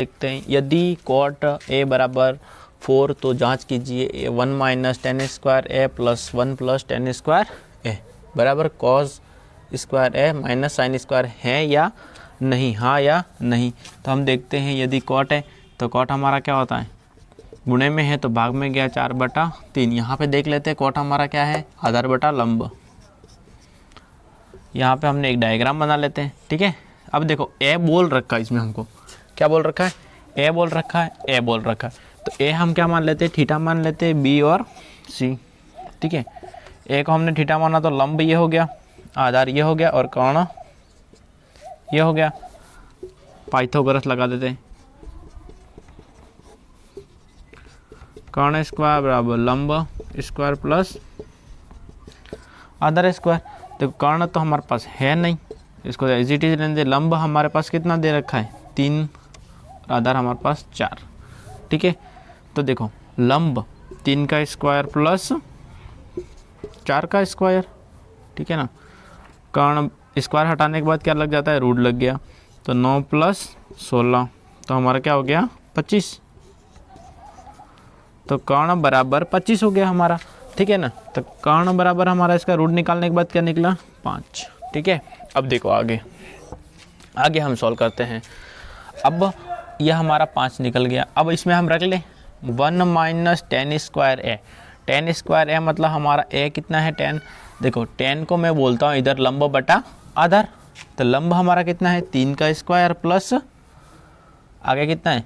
देखते हैं, यदि कॉट ए बराबर 4 तो जांच कीजिए 1 माइनस टेन स्क्वायर ए प्लस 1 प्लस टेन स्क्वायर ए बराबर कॉस स्क्वायर ए माइनस साइन स्क्वायर है या नहीं, हाँ या नहीं। तो हम देखते हैं, यदि कॉट है तो कॉट हमारा क्या होता है, गुणे में है तो भाग में गया 4/3। यहाँ पे देख लेते हैं कॉट हमारा क्या है, आधार बटा लंब। यहाँ पे हमने एक डायग्राम बना लेते हैं, ठीक है। अब देखो ए बोल रखा है, इसमें हमको क्या बोल रखा है, ए बोल रखा है, ए बोल रखा है। तो ए हम क्या मान लेते हैं, थीटा मान लेते हैं, बी और सी, ठीक है। ए को हमने थीटा माना तो लंब ये हो गया, आधार ये हो गया और कर्ण ये हो गया। पाइथागोरस लगा देते हैं, कर्ण स्क्वायर बराबर लंब स्क्वायर प्लस आधार स्क्वायर। देखो कर्ण तो हमारे पास है नहीं, इसको एज इट इज रहने दे। लंब हमारे पास कितना दे रखा है 3, आधार हमारे पास 4, ठीक है। तो देखो लंब 3 का स्क्वायर प्लस 4 का स्क्वायर, ठीक है ना। कर्ण स्क्वायर हटाने के बाद क्या लग जाता है, रूट लग गया। तो 9 प्लस 16 तो हमारा क्या हो गया 25। तो कर्ण बराबर 25 हो गया हमारा, ठीक है ना। तो कर्ण बराबर हमारा इसका रूट निकालने के बाद क्या निकला 5, ठीक है। अब देखो आगे हम सॉल्व करते हैं। अब यह हमारा 5 निकल गया। अब इसमें हम रख लें 1 माइनस टेन स्क्वायर ए। टेन स्क्वायर ए मतलब हमारा ए कितना है 10। देखो 10 को मैं बोलता हूँ इधर लंब बटा आधार। तो लंब हमारा कितना है 3 का स्क्वायर प्लस आगे कितना है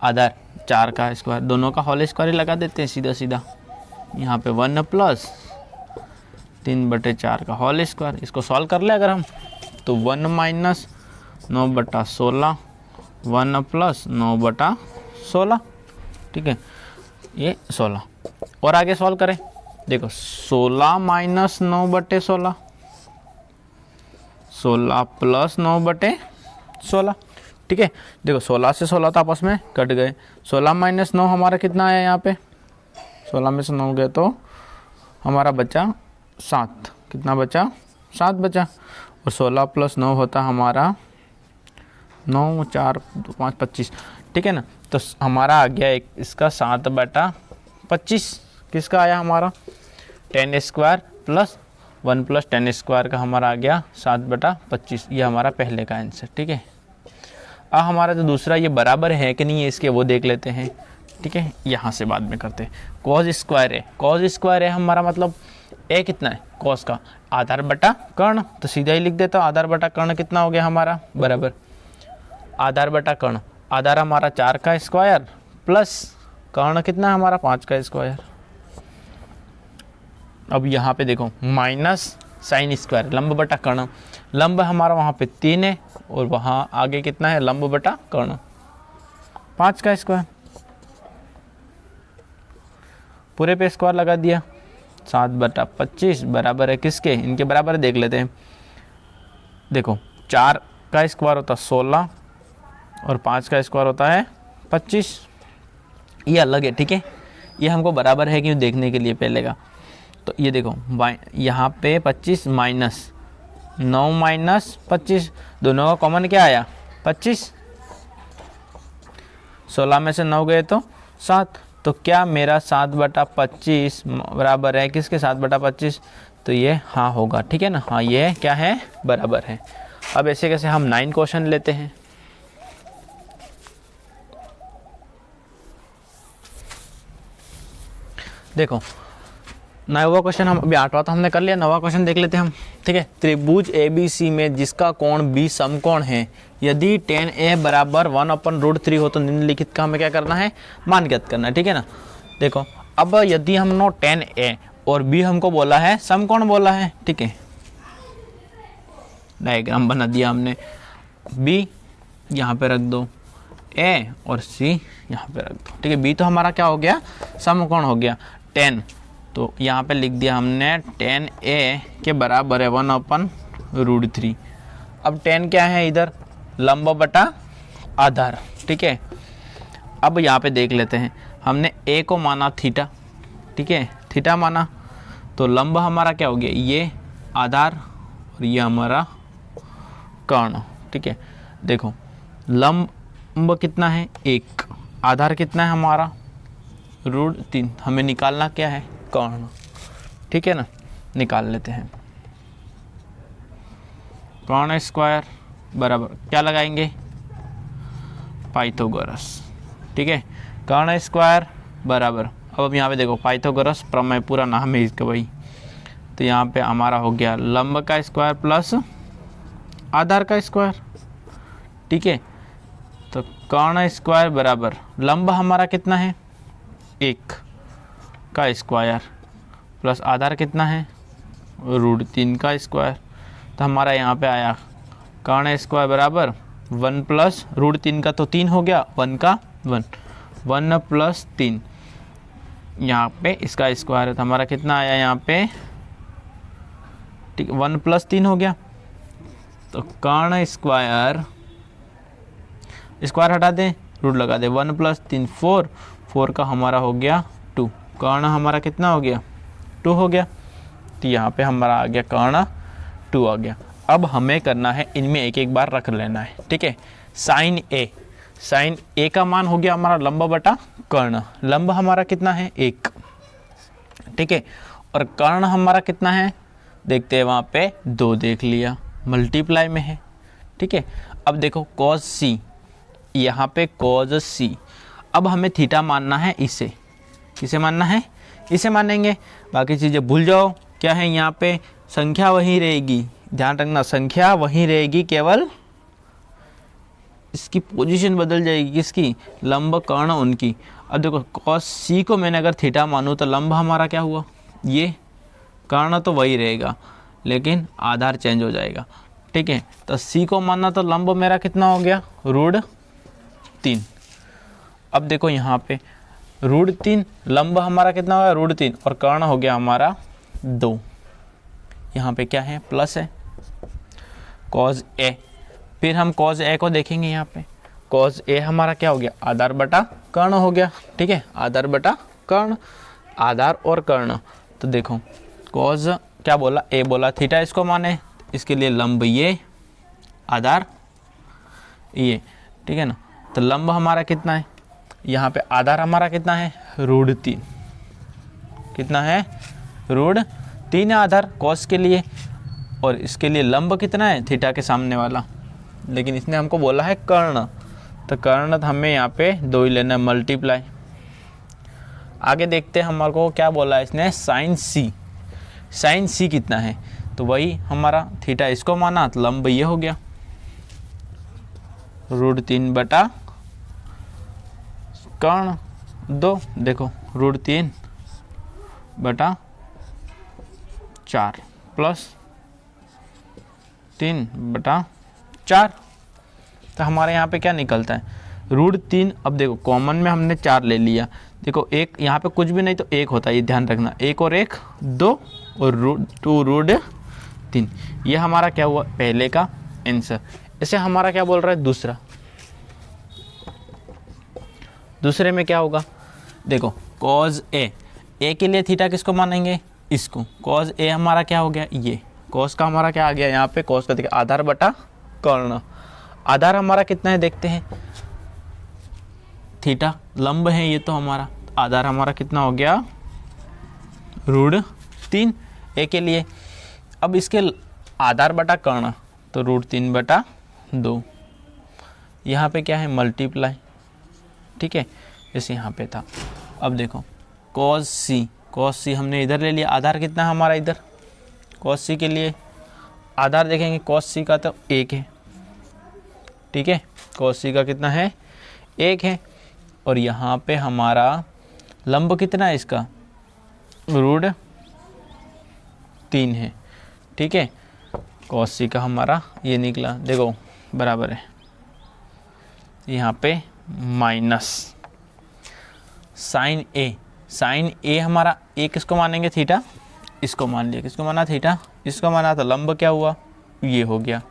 आधार 4 का स्क्वायर, दोनों का होल स्क्वायर ही लगा देते हैं सीधा सीधा। यहाँ पे 1 प्लस 3/4 का होल स्क्वायर। इसको सॉल्व कर ले अगर हम, तो 1 माइनस 9/16, 1 प्लस 9/16, ठीक है, ये 16। और आगे सॉल्व करें, देखो 16 माइनस 9/16, 16 प्लस 9/16, ठीक है। देखो 16 से 16 तो आपस में कट गए। 16 माइनस 9 हमारा कितना है, यहाँ पे 16 में से 9 गए तो हमारा बचा 7। कितना बचा 7 बचा। और 16 प्लस 9 होता हमारा 9, 4, 2, 5, 25, ठीक है ना। तो हमारा आ गया एक इसका 7/25। किसका आया हमारा 10 स्क्वायर प्लस 1 प्लस 10 स्क्वायर का हमारा आ गया 7/25। ये हमारा पहले का आंसर, ठीक है। अब हमारा जो दूसरा ये बराबर है कि नहीं है इसके वो देख लेते हैं, ठीक है। यहाँ से बाद में करते हैं। कॉस स्क्वायर है, कॉस स्क्वायर है हमारा मतलब ए कितना है कॉस का आधार बटा कर्ण। तो सीधा ही लिख देता हूँ आधार बटा कर्ण कितना हो गया हमारा बराबर आधार बटा कर्ण। आधार हमारा 4 का स्क्वायर प्लस कर्ण कितना है हमारा 5 का स्क्वायर। अब यहाँ पे देखो माइनस साइन स्क्वायर लंब बटा कर्ण। लंब हमारा वहाँ पे 3 है और वहाँ आगे कितना है लंब बटा कर्ण 5 का स्क्वायर। पूरे पे स्क्वायर लगा दिया 7/25 बराबर है किसके, इनके बराबर देख लेते हैं। देखो 4 का स्क्वायर होता है 16 और 5 का स्क्वायर होता है 25। ये अलग है, ठीक है। ये हमको बराबर है क्यों देखने के लिए पहले का। तो ये देखो यहाँ पे 25 माइनस 9 माइनस 25, दोनों का कॉमन क्या आया 25। 16 में से 9 गए तो 7। तो क्या मेरा 7/25 बराबर है किसके 7/25। तो ये हाँ होगा, ठीक है ना। हाँ ये क्या है बराबर है। अब ऐसे कैसे हम 9 क्वेश्चन लेते हैं। देखो 9वां क्वेश्चन हम अभी 8वां तो हमने कर लिया, 9वां क्वेश्चन देख लेते हैं हम, ठीक है। त्रिभुज ABC में जिसका कोण B समकोण है, यदि tan A बराबर 1/√3 हो तो निम्नलिखित का हमें क्या करना है मान ज्ञात करना है, ठीक है ना। देखो अब यदि हमने tan A और B हमको बोला है समकोण बोला है, ठीक है। डायग्राम बना दिया हमने, B यहाँ पे रख दो, A और C यहाँ पे रख दो, ठीक है। B तो हमारा क्या हो गया समकोण हो गया। tan तो यहाँ पे लिख दिया हमने tan A के बराबर है 1/√3। अब tan क्या है इधर लंब बटा आधार, ठीक है। अब यहाँ पे देख लेते हैं, हमने A को माना थीटा, ठीक है, थीटा माना तो लंब हमारा क्या हो गया ये आधार और ये हमारा कर्ण, ठीक है। देखो लंब लंब कितना है 1, आधार कितना है हमारा √3। हमें निकालना क्या है कर्ण, ठीक है ना, निकाल लेते हैं। कर्ण स्क्वायर बराबर क्या लगाएंगे पाइथागोरस, ठीक है। कर्ण स्क्वायर बराबर, अब यहाँ पे देखो पाइथागोरस प्रमेय पूरा नाम है इसका भाई, तो यहाँ पे हमारा हो गया लंब का स्क्वायर प्लस आधार का स्क्वायर, ठीक है। तो कर्ण स्क्वायर बराबर लंब हमारा कितना है 1 का स्क्वायर प्लस आधार कितना है √3 का स्क्वायर। तो हमारा यहाँ पे आया कर्ण स्क्वायर बराबर 1 प्लस √3 का तो 3 हो गया, 1 का 1 प्लस 3, यहाँ पे इसका स्क्वायर है तो हमारा कितना आया यहाँ पे, ठीक 1 प्लस 3 हो गया। तो कर्ण स्क्वायर, स्क्वायर हटा दें रूट लगा दे, 1 प्लस 3 4 का हमारा हो गया 2, कर्ण हमारा कितना हो गया 2 हो गया। तो यहाँ पे हमारा आ गया कर्ण 2 आ गया। अब हमें करना है इनमें एक एक बार रख लेना है, ठीक है। साइन ए का मान हो गया हमारा लंब बटा कर्ण, लंब हमारा कितना है 1, ठीक है, और कर्ण हमारा कितना है देखते हैं, वहाँ पे 2 देख लिया, मल्टीप्लाई में है, ठीक है। अब देखो कॉस सी, यहाँ पे कॉस सी, अब हमें थीटा मानना है इसे, किसे मानना है इसे मानेंगे, बाकी चीज़ें भूल जाओ। क्या है यहाँ पे संख्या वही रहेगी, ध्यान रखना संख्या वही रहेगी, केवल इसकी पोजीशन बदल जाएगी, किसकी लंब कर्ण उनकी। अब देखो कॉस सी को मैंने अगर थीटा मानूँ तो लंब हमारा क्या हुआ ये, कर्ण तो वही रहेगा लेकिन आधार चेंज हो जाएगा, ठीक है। तो सी को मानना तो लंब मेरा कितना हो गया √3। अब देखो यहाँ पे √3 लंब हमारा कितना होगा √3 और कर्ण हो गया हमारा 2, यहाँ पे क्या है प्लस है कॉस ए, फिर हम कॉस ए को देखेंगे, यहाँ पे कॉस ए हमारा क्या हो गया आधार बटा कर्ण हो गया, ठीक है, आधार बटा कर्ण, आधार और कर्ण। तो देखो कॉस क्या बोला ए बोला थीटा इसको माने, इसके लिए लंब ये आधार ये, ठीक है ना। तो लंब हमारा कितना है, यहाँ पे आधार हमारा कितना है √3, कितना है √3 है आधार कॉस के लिए, और इसके लिए लंब कितना है थीटा के सामने वाला, लेकिन इसने हमको बोला है कर्ण, तो कर्ण हमें यहाँ पे 2 ही लेना है मल्टीप्लाई। आगे देखते हैं हमारे को क्या बोला है इसने, साइन सी कितना है, तो वही हमारा थीटा इसको माना तो लंब ये हो गया √3 बटा कर्ण 2, देखो √3 बटा 4 प्लस 3 बटा 4। तो हमारे यहाँ पे क्या निकलता है √3। अब देखो कॉमन में हमने 4 ले लिया, देखो एक यहाँ पे कुछ भी नहीं तो 1 होता है, ये ध्यान रखना, 1 और 1 2 और √3, ये हमारा क्या हुआ पहले का आंसर। इसे हमारा क्या बोल रहा है दूसरे में क्या होगा, देखो कॉस ए के लिए थीटा किसको मानेंगे इसको, कॉस ए हमारा क्या हो गया ये, कॉस का हमारा क्या आ गया यहाँ पे कॉस का देखिए आधार बटा कर्ण, आधार हमारा कितना है देखते हैं थीटा, लंब है ये तो हमारा, आधार हमारा कितना हो गया √3 ए के लिए। अब इसके आधार बटा कर्ण तो √3 बटा 2, यहाँ पे क्या है मल्टीप्लाई, ठीक है, जैसे यहाँ पे था। अब देखो कॉस सी हमने इधर ले लिया, आधार कितना है हमारा इधर कॉस सी के लिए, आधार देखेंगे कॉस सी का तो 1 है, ठीक है, कॉस सी का कितना है 1 है, और यहाँ पे हमारा लंब कितना है इसका √3 है, ठीक है, कॉस सी का हमारा ये निकला, देखो बराबर है यहाँ पे माइनस साइन ए हमारा ए किसको मानेंगे थीटा, इसको मान लिया, किसको माना थीटा, इसको माना, तो लंब क्या हुआ ये हो गया,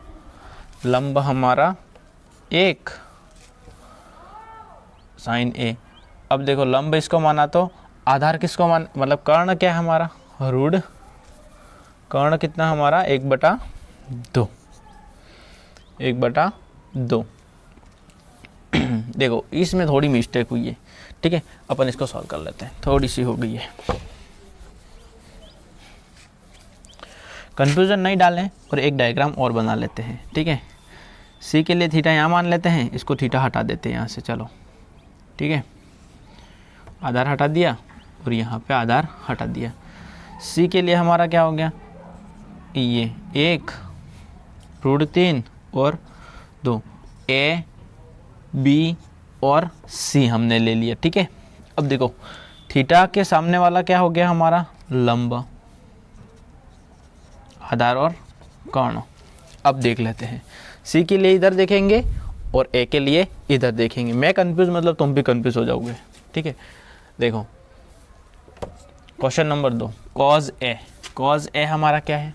लंब हमारा 1 साइन ए। अब देखो लंब इसको माना तो आधार किसको मान, मतलब कर्ण क्या है हमारा कर्ण कितना हमारा 1/2 1/2 देखो इसमें थोड़ी मिस्टेक हुई है, ठीक है, अपन इसको सॉल्व कर लेते हैं, थोड़ी सी हो गई है। कंफ्यूजन नहीं डालें और एक डायग्राम और बना लेते हैं, ठीक है। सी के लिए थीटा यहाँ मान लेते हैं, इसको थीटा हटा देते हैं यहाँ से, चलो ठीक है, आधार हटा दिया और यहाँ पे आधार हटा दिया। सी के लिए हमारा क्या हो गया, ये 1 √3 और 2, ए बी और सी हमने ले लिया, ठीक है। अब देखो थीटा के सामने वाला क्या हो गया हमारा, लंब, आधार और कर्ण। अब देख लेते हैं, सी के लिए इधर देखेंगे और ए के लिए इधर देखेंगे। मैं कंफ्यूज मतलब तुम भी कंफ्यूज हो जाओगे, ठीक है। देखो क्वेश्चन नंबर 2, कॉज ए। कॉज ए हमारा क्या है,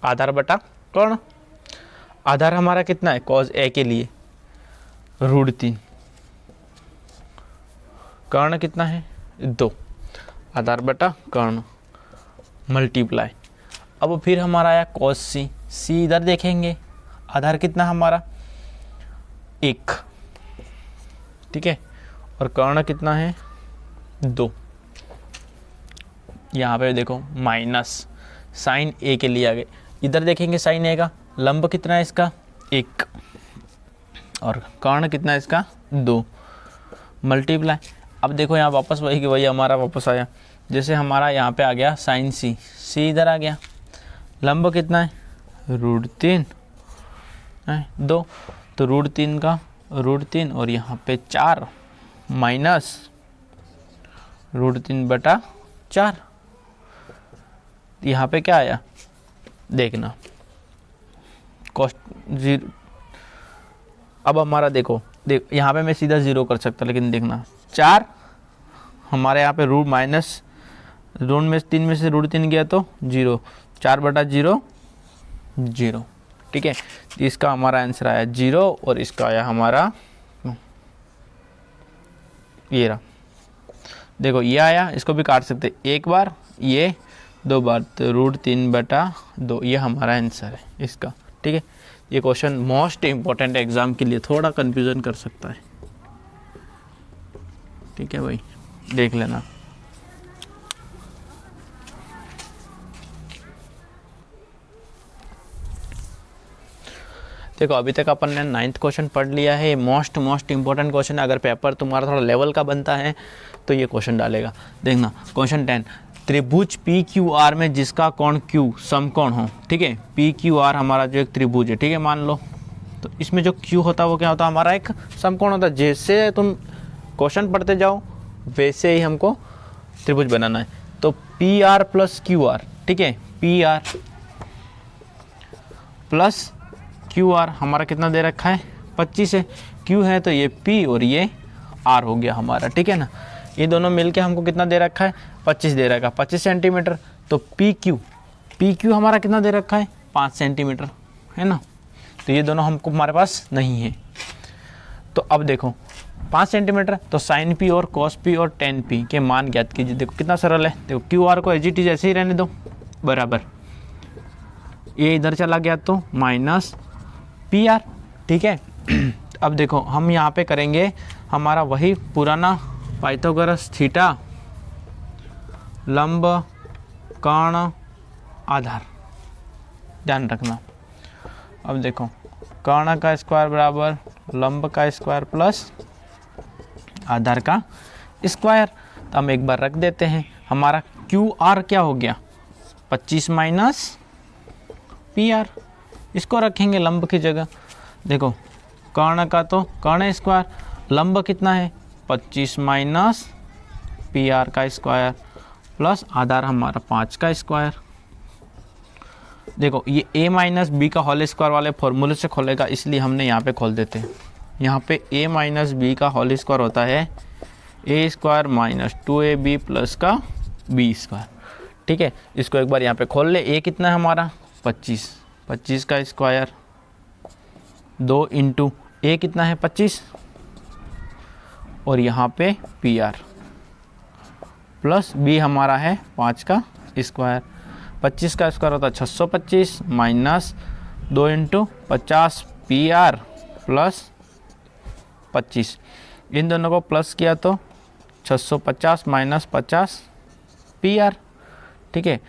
आधार बटा कर्ण। आधार हमारा कितना है कॉज ए के लिए, √3। कर्ण कितना है 2, आधार बटा कर्ण मल्टीप्लाई। अब फिर हमारा आया कॉस सी। सी इधर देखेंगे, आधार कितना हमारा 1, ठीक है, और कर्ण कितना है 2। यहाँ पे देखो माइनस साइन ए के लिए आ गए, इधर देखेंगे साइन ए का, लंब कितना है इसका 1 और कर्ण कितना है इसका 2 मल्टीप्लाई। अब देखो यहाँ वापस वही कि वही हमारा वापस आया, जैसे हमारा यहाँ पे आ गया साइन सी, सी इधर आ गया, लंब कितना है √3 है 2, तो √3 का √3 और यहाँ पे 4 माइनस √3 बटा 4। यहाँ पे क्या आया देखना, कॉस्ट 0। अब हमारा देखो यहाँ पे मैं सीधा 0 कर सकता, लेकिन देखना 4 हमारे यहाँ पे रूट माइनस 2 में 3 में से √3 गया तो 0, 4 बटा 0 0, ठीक है। तो इसका हमारा आंसर आया 0 और इसका आया हमारा ये रहा। देखो ये आया, इसको भी काट सकते एक बार, ये 2 बार, तो √3 बटा 2 ये हमारा आंसर है इसका, ठीक है। ये क्वेश्चन मोस्ट इम्पोर्टेंट एग्जाम के लिए थोड़ा कंफ्यूजन कर सकता है, ठीक है भाई, देख लेना। देखो अभी तक अपन ने 9th क्वेश्चन पढ़ लिया है। मोस्ट इम्पोर्टेंट क्वेश्चन, अगर पेपर तुम्हारा थोड़ा लेवल का बनता है तो ये क्वेश्चन डालेगा। देखना क्वेश्चन 10, त्रिभुज PQR में जिसका कोण Q समकोण हो, ठीक है। PQR हमारा जो एक त्रिभुज है, ठीक है, मान लो, तो इसमें जो Q होता है वो क्या होता है हमारा एक समकोण होता है। जैसे तुम क्वेश्चन पढ़ते जाओ वैसे ही हमको त्रिभुज बनाना है। तो PR + QR, ठीक है, PR + QR हमारा कितना दे रखा है 25 है, Q है तो ये P और ये R हो गया हमारा, ठीक है ना। ये दोनों मिलके हमको कितना दे रखा है 25 दे रखा है, 25 सेंटीमीटर। तो PQ हमारा कितना दे रखा है 5 सेंटीमीटर, है ना। तो ये दोनों हमको हमारे पास नहीं है। तो अब देखो 5 सेंटीमीटर, तो साइन P और कॉस P और टेन P के मान ज्ञात कीजिए। देखो कितना सरल है, देखो QR को एज इट इज ऐसे ही रहने दो, बराबर ये इधर चला गया तो माइनस PR, ठीक है। अब देखो हम यहाँ पे करेंगे हमारा वही पुराना पाइथागोरस थीटा लंब कर्ण आधार, ध्यान रखना। अब देखो कर्ण का स्क्वायर बराबर लंब का स्क्वायर प्लस आधार का स्क्वायर। तो हम एक बार रख देते हैं, हमारा QR क्या हो गया 25 माइनस PR, इसको रखेंगे लंब की जगह। देखो कर्ण का तो कर्ण स्क्वायर, लंब कितना है 25 माइनस PR का स्क्वायर प्लस आधार हमारा 5 का स्क्वायर। देखो ये A माइनस B का होल स्क्वायर वाले फॉर्मूले से खोलेगा, इसलिए हमने यहाँ पे खोल देते हैं। यहाँ पे A माइनस B का होल स्क्वायर होता है A square minus 2AB plus का B स्क्वायर, ठीक है। इसको एक बार यहाँ पे खोल ले। A कितना है हमारा 25 का स्क्वायर 2 इंटू A कितना है 25 और यहाँ पे PR प्लस B हमारा है 5 का स्क्वायर। 25 का स्क्वायर होता है 625 माइनस 2 इंटू 50 PR प्लस 25, इन दोनों को प्लस किया तो 650 माइनस 50 PR, ठीक है।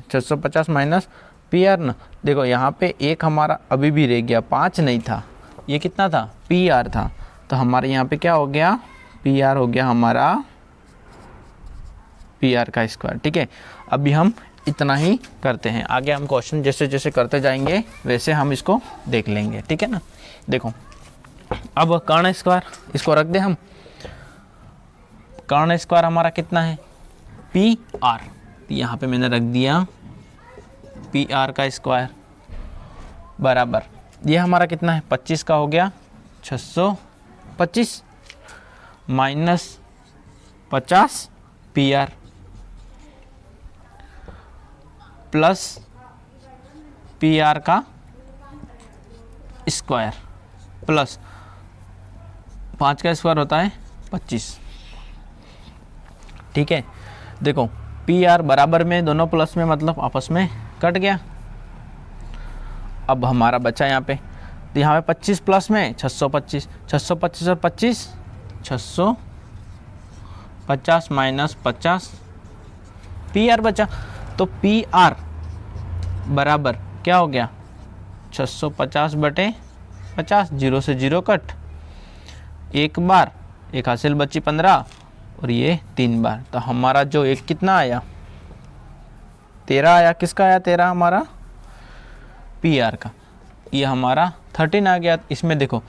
650 माइनस PR ना, देखो यहाँ पे एक हमारा अभी भी रह गया, 5 नहीं था, ये कितना था, PR था, तो हमारे यहाँ पे क्या हो गया, PR हो गया हमारा PR का स्क्वायर, ठीक है। अभी हम इतना ही करते हैं, आगे हम क्वेश्चन जैसे जैसे करते जाएंगे वैसे हम इसको देख लेंगे, ठीक है ना। देखो अब कर्ण स्क्वायर, इसको रख दे हम, कर्ण स्क्वायर हमारा कितना है, PR, यहाँ पे मैंने रख दिया PR का स्क्वायर बराबर, ये हमारा कितना है, 25 का हो गया 625 माइनस 50 PR प्लस PR का स्क्वायर प्लस 5 का स्क्वायर होता है 25, ठीक है। देखो PR बराबर में, दोनों प्लस में, मतलब आपस में कट गया। अब हमारा बचा यहाँ पे, तो यहाँ पे 25 प्लस में 625, 625 और 25 650 माइनस 50 PR बचा, तो PR बराबर क्या हो गया, 650 बटे 50, 0 से 0 कट, एक बार, एक हासिल बची 15 और ये 3 बार, तो हमारा जो एक कितना आया, 13 आया। किसका आया 13, हमारा PR का। ये हमारा 13 आ गया। इसमें देखो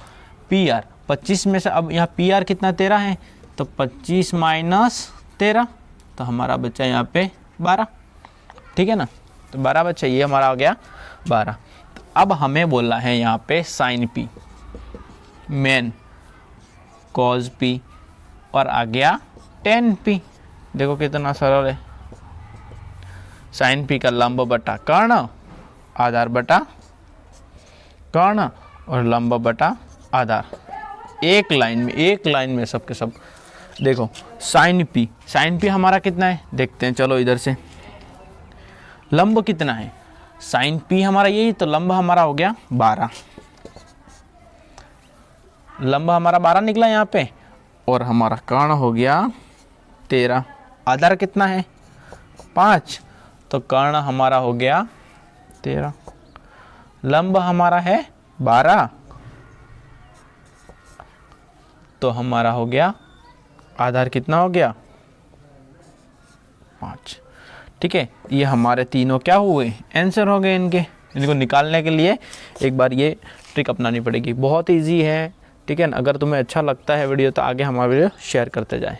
PR 25 में से, अब यहाँ PR कितना 13 है, तो 25 माइनस 13, तो हमारा बच्चा यहाँ पे 12, ठीक है ना, तो 12 बच्चा, ये हमारा आ गया 12। तो अब हमें बोलना है यहाँ पे sign P, main cause P और आ गया टेन P। देखो कितना सरल है, साइन P का लंब बटा कर्ण, आधार बटा कर्ण और लंब बटा आधार, एक लाइन में सब के सब। देखो साइन P हमारा कितना है, देखते हैं, चलो इधर से, लंब कितना है, साइन P हमारा यही, तो लंब हमारा हो गया 12, लंब हमारा 12 निकला यहाँ पे, और हमारा कर्ण हो गया 13, आधार कितना है 5, तो कर्ण हमारा हो गया 13, लंब हमारा है 12, तो हमारा हो गया आधार कितना हो गया 5, ठीक है। ये हमारे तीनों क्या हुए, आंसर हो गए इनके। इनको निकालने के लिए एक बार ये ट्रिक अपनानी पड़ेगी, बहुत इजी है, ठीक है ना। अगर तुम्हें अच्छा लगता है वीडियो तो आगे हमारा वीडियो शेयर करते जाएं।